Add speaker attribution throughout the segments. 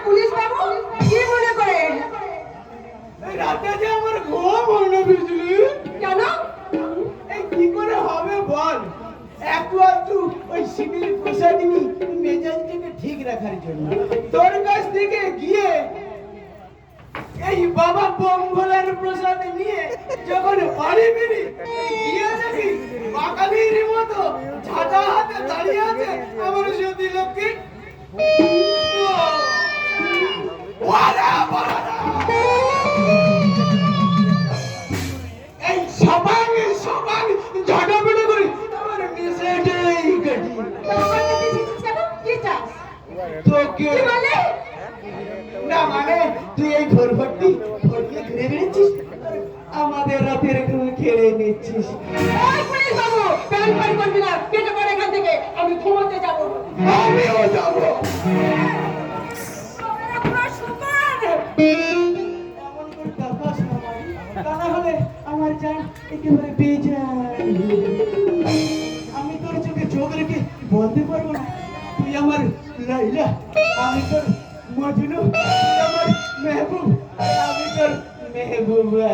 Speaker 1: Police বাবু কি মনে করে?
Speaker 2: রাতে যে আমার ঘুম হয় না বিজলি।
Speaker 1: কেন?
Speaker 2: এই কি করে হবে বল? একটু ওই শিবির প্রসাদিনী মেজাজটাকে ঠিক রাখার জন্য তোর কাছ থেকে গিয়ে এই বাবা বম্ভলার প্রসাদ নিয়ে যখন বাড়ি ফিরি গিয়ে দেখি বাঙালির মতো ঝাঁটা হাতে দাঁড়িয়ে আছে আমার সতী লক্ষ্মী। এই সবাই ঝাঁটাপিটা করি আমার মেসেজেই কাটি।
Speaker 1: আমার কাছে এসেছিস কেন? কি চাস?
Speaker 2: তোকে
Speaker 1: কি বলে?
Speaker 2: না মানে তুই এই ভোরভট্টি ভোরকে ঘুরে বেড়েছিস আমাদের রাতের ঘুম খেড়ে নিচ্ছিস।
Speaker 1: এই পুলিশ বাবু প্যান পানি করবি না, কেটে পড়ে এখান থেকে, আমি ঘুমোতে যাবো।
Speaker 2: আমিও যাবো। এমন করে তাকাস না ভাই, তা না হলে আমার জান একেবারে বেজান। আমি তোর চোখে চোখ রেখে বলতে পারবো না তুই আমার লাইলা, আমি তোর মজনু, আমার মেহবুব, আমি তোর মেহবুবা।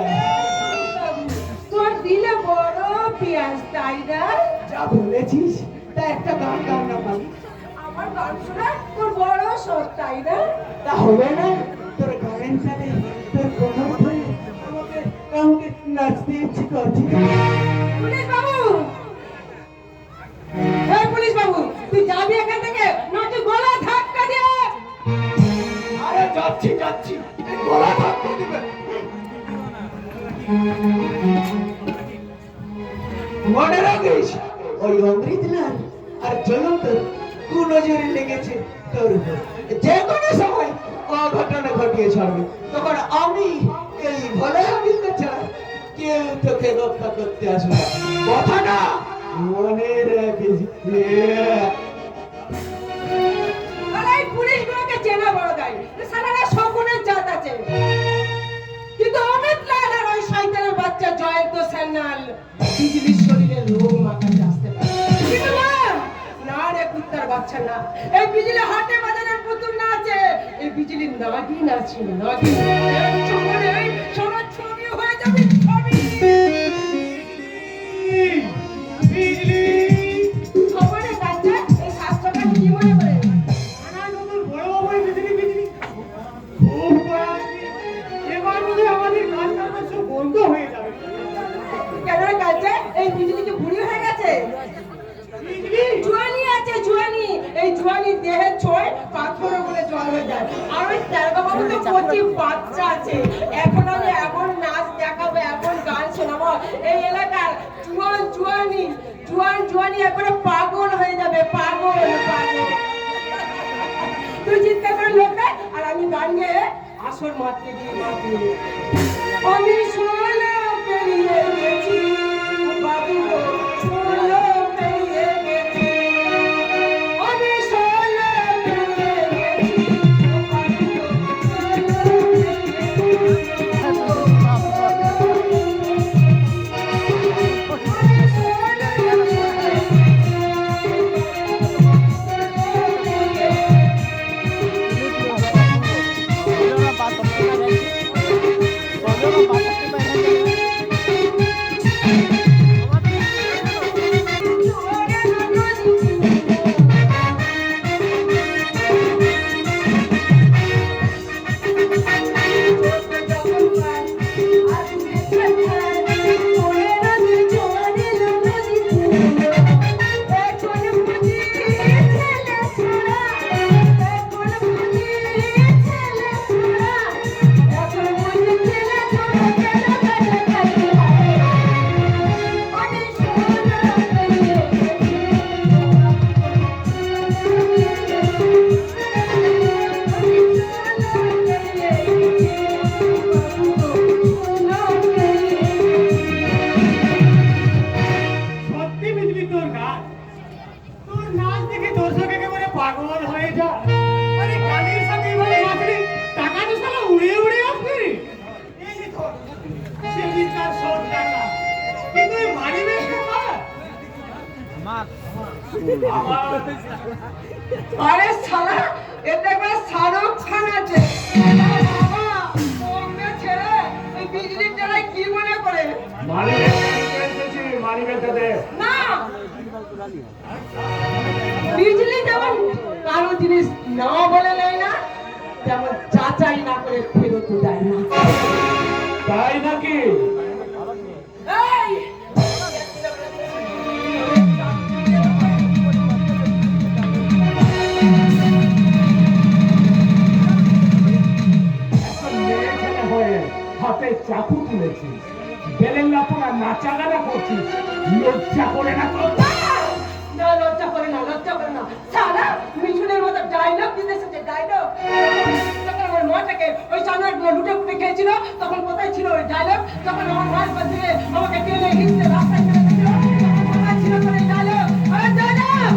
Speaker 1: তোর দিলে বড় পিয়াস, তাই না?
Speaker 2: যা বলেছিস তা একটা গান গাও না ভাই।
Speaker 1: আমার গান শোনা তোর বড় শখ, তাই না?
Speaker 2: তা হবে না তোর গানের সাথে তোর কোমর ধরে আমাকে আমাকে নাচতে ইচ্ছে করছে।
Speaker 1: পুলিশ বাবু, এই পুলিশ বাবু তুই যাবি এখান থেকে, নাকি গলা ধাক্কা দিয়ে?
Speaker 2: আরে যাচ্ছি এই গলা ধাক্কা দিবে। মনে রাখিস ওই অমৃতলাল আর জয়ন্ত কুনজরে লেগেছে তোর উপর। যে কোনো সময় অঘটনা ঘটিয়ে ছাড়বে, তখন আমি এই ভোলা বিন্দু ছাড়া কেউ তোকে রক্ষা করতে আসবে না। কথাটা মনে রাখিস।
Speaker 1: আর এই পুলিশগুলোকে চেনা বড় দায়, সারারা শকুনের জাত আছে। কিন্তু অমিত লাল আর ওই শয়তানের বাচ্চা জয়ন্ত সান্যাল বিজলির শরীরে লোম মাখাতে আসতে পারে। কিন্তু না রে কুত্তার বাচ্চা না, এই বিজলি হাটে বাজারের পুতুল না আছে, এই বিজলির নাগিন আছে, নাগিন। এই চোখে এই সোনা ছবি হয়ে যাবে, ছবি।
Speaker 2: বিজলি
Speaker 1: খবরে বাচ্চা এই শাস্ত্রটা কি মনে করে?
Speaker 2: আমার নতুন বড় বাবুই বিজলি খুব কড়াকড়ি। এবার বোধহয় আমাদের গান টানা সব বন্ধ হয়ে যাবে।
Speaker 1: কেন রে কালচে, এই বিজলি কি বুড়ি হয়ে গেছে? জুয়ানি আছে, জুয়ানি। এই জুয়ানি দেহে ছোঁয় পাথরে বলে জল হয়ে যায়। আর ওই তেরগা বাবু তো কচি বাচ্চা আছে, এখন আমি এমন নাচ দেখাবো, এমন গান শোনাবো, এই এলাকার জুয়ানি একবারে পাগল হয়ে যাবে, পাগল। তুই চিৎকার করে লোকটা আর আমি গান গেয়ে আসর মাতকে দিয়ে মাতিয়ে। আমি ষোলো পেরিয়ে গেছি বাবু, ষোলো পেরিয়ে গেছি, আমি ষোলো পেরিয়ে গেছি বাবু, ষোলো আরে শালা, এটা একবার শাহরুখ খান না বলে নেয় না, তেমন যাচাই না করে ফেরত দেয় না।
Speaker 3: তাই নাকি?
Speaker 1: এই!
Speaker 3: এখন মেয়ে ছেলে হয়ে হাতে চাকু তুলেছিস, বেলেন লাপনা নাচা গানা করছিস, লজ্জা করে না তোর?
Speaker 1: না, লজ্জা করে না, লজ্জা করে না। সারা মিঠুনের মতো ডায়লগ দিতে এসেছে, ডায়লগ। যখন আমার মাটাকে ওই জানোয়ারগুলো লুটে ফুটে খেয়েছিল, তখন কোথায় ছিল ওই ডায়লগ? যখন আমার মার কাছ থেকে আমাকে টেনে হিঁচড়ে রাস্তায় ফেলে দিয়েছিল, তখন কোথায় ছিল তোর এই ডায়লগ? আরে ডায়লগ!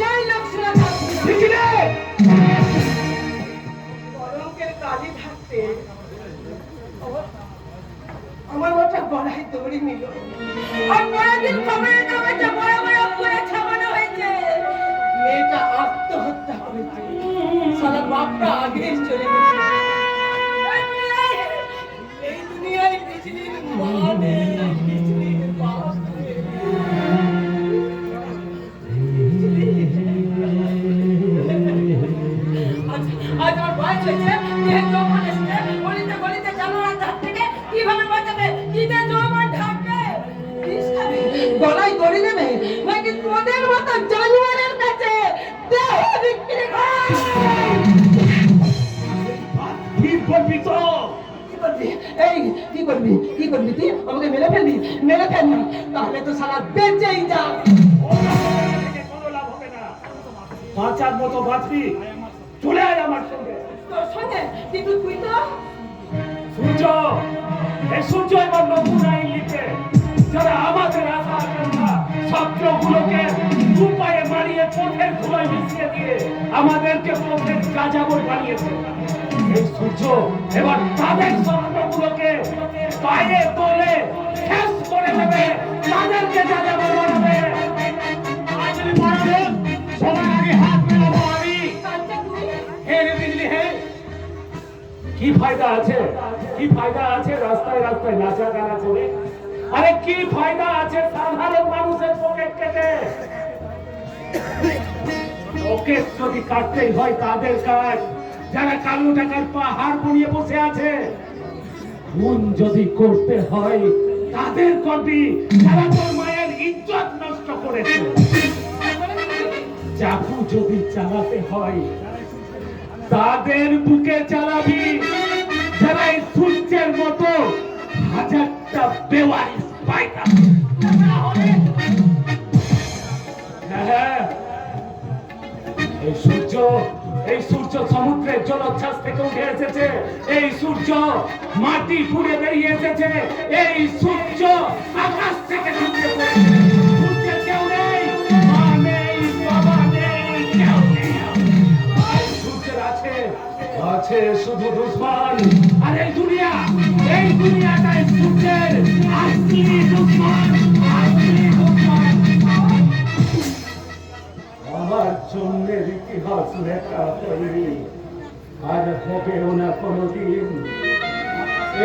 Speaker 1: ডায়লগ শোনা যাচ্ছে না।
Speaker 3: লিখিলে
Speaker 1: কলঙ্কের কালি থাকতে আমার মাটা গলায় দড়ি নিল। আর পরেরদিন খবরের কাগজে বড় বড় করে ছাপানো হয়েছে, মেয়েটা আত্মহত্যা করেছে। সারা বাপটা আগেই চলে গেছে। এই দুনিয়ায় বিজলির মা নেই, বিজলির বাপ নেই। আজ আমার বয়স হয়েছে, দেহে যৌবন এসেছে, গলিতে গলিতে জানোয়ারের হাত থেকে কিভাবে বাঁচাবে? কিতে যৌবন ঢাকবে? গলায় দড়ি দেবে নাকি তোদের মতো জানোয়ারের কাছে দেহ বিক্রি করে?
Speaker 3: কি বলবি তো?
Speaker 1: কি করবি? এই কি করবি? কি করবি তুই? আমাকে মেরে ফেলবি? মেরে ফেল না, তাহলে তো সারা বেঁচেই যা।
Speaker 3: কোনো লাভ হবে না, বাঁচার মতো বাঁচবি, চলে আয় আমার সঙ্গে।
Speaker 1: তোর সঙ্গে কিন্তু তুই তো
Speaker 3: সূর্য, এই সূর্য এবার নতুন আইন লিখে যারা আমাদের আশা আকাঙ্ক্ষা স্বপ্নগুলোকে উপায়ে মারিয়ে পথের ধুলোয় মিশিয়ে দিয়ে আমাদেরকে পথের যাযাবর বানিয়েছে। এই সূর্য এবার তাদের স্বপ্নগুলোকে পায়ে তোলে শেষ করে দেবে, তাদেরকে যাযাবর বানাবে। আজ আমি পারবো, সবার আগে হাত মেলাবো আমি।
Speaker 1: কালকে তুই
Speaker 3: হে রে বিজলি হে, কি ফায়দা আছে? কি ফায়দা আছে রাস্তায় রাস্তায় নাচা গানা করে? আরে কি ফায়দা আছে সাধারণ মানুষের পকেট কেটে? পকেট যদি কাটতেই হয় তাদের কাজ, যারা কালো টাকার পাহাড় বনিয়ে বসে আছে। খুন যদি করতে হয় তাদের করবি, যারা তোর মায়ের ইজ্জত নষ্ট করেছে। চাকু যদি চালাতে হয় তাদের বুকে চালাবি, যারা এই সূর্যের মতো হাজারটা বেওয়ারিশ পায়তা। হ্যাঁ, এই সূর্য সমুদ্রের জলোচ্ছ্বাস থেকে উঠে এসেছে। এই সূর্য মাটি ফুঁড়ে বেরিয়ে এসেছে। এই সূর্য আকাশ থেকে ঢুকে পড়েছে। সূর্যের কেউ নেই, মা নেই, বাবা নেই, কেউ নেই। সূর্যের আছে শুধু দুশ্মন। আর এই দুনিয়াটাই সূর্যের আসলি দুশ্মন, আসলি দুশ্মন। আমার জন্মের ইতিহাস লেখা হয়নি, আর হবেও না কোনোদিন।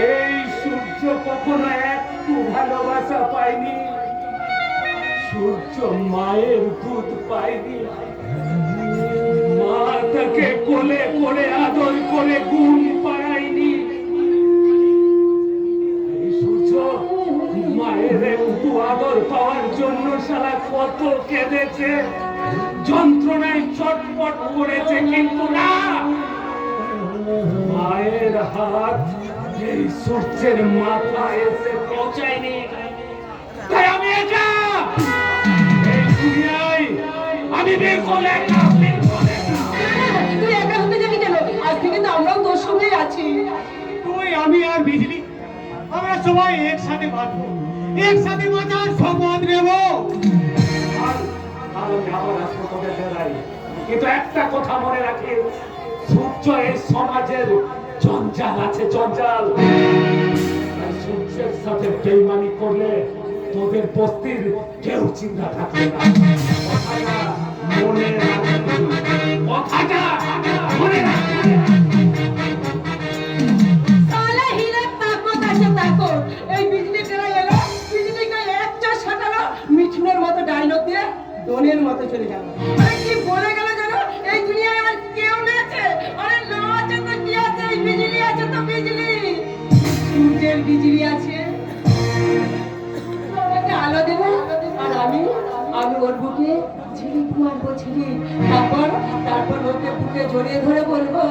Speaker 3: এই সূর্য কখনো একটু ভালোবাসা পায়নি, সূর্য মায়ের দুধ পায়নি, মা তাকে কোলে করে আদর করে ঘুম পাড়ায়নি। এই সূর্য মায়ের একটু আদর পাওয়ার জন্য সারা কত কেঁদেছে, যন্ত্রণায় চটপট করেছে, কিন্তু না, মায়ের হাত এই সূর্যের মাথায় এসে পৌঁছায়নি। তাই আমি একা, এই দুনিয়ায় আমি বিলকুল একা, বিলকুল একা।
Speaker 1: তুই একা হতে যাবি কেন? আজ থেকে তো আমরাও তোর সঙ্গেই আছি।
Speaker 2: তুই, আমি আর বিজলি, আমরা সবাই একসাথে বাঁচবো, একসাথে বাঁচার শপথ নেব।
Speaker 3: আর আমি আবার আসবো তোদের বেলায়। কিন্তু একটা কথা মনে রাখিস, সূর্য এই সমাজের জঞ্জাল আছে, জঞ্জাল। তাই সূর্যের সাথে বেইমানি করলে তোদের বস্তির কেউ চিন্তা থাকবে না। কথাটা মনে রাখবি, কথাটা মনে রাখবি।
Speaker 1: সালা হিরে তাকত আছে তাকত। এই বিজলি টেরা এলো, বিজলিকে একটা সাঁটালো, মিঠুনের মতো ডায়লগ দিয়ে ডনের মতো চলে গেল। আরে কি বলে গেল জানো? এই দুনিয়ায় আমার ঘরের বিজলি আছে আমাকে আলো দেবে আর আমি ওর বুকে ঝিলিক মারবো ঝিলিক তারপর ওকে বুকে জড়িয়ে ধরে বলবো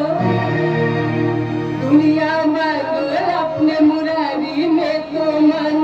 Speaker 1: দুনিয়া মাগো আপনি মুরারি মে তো মান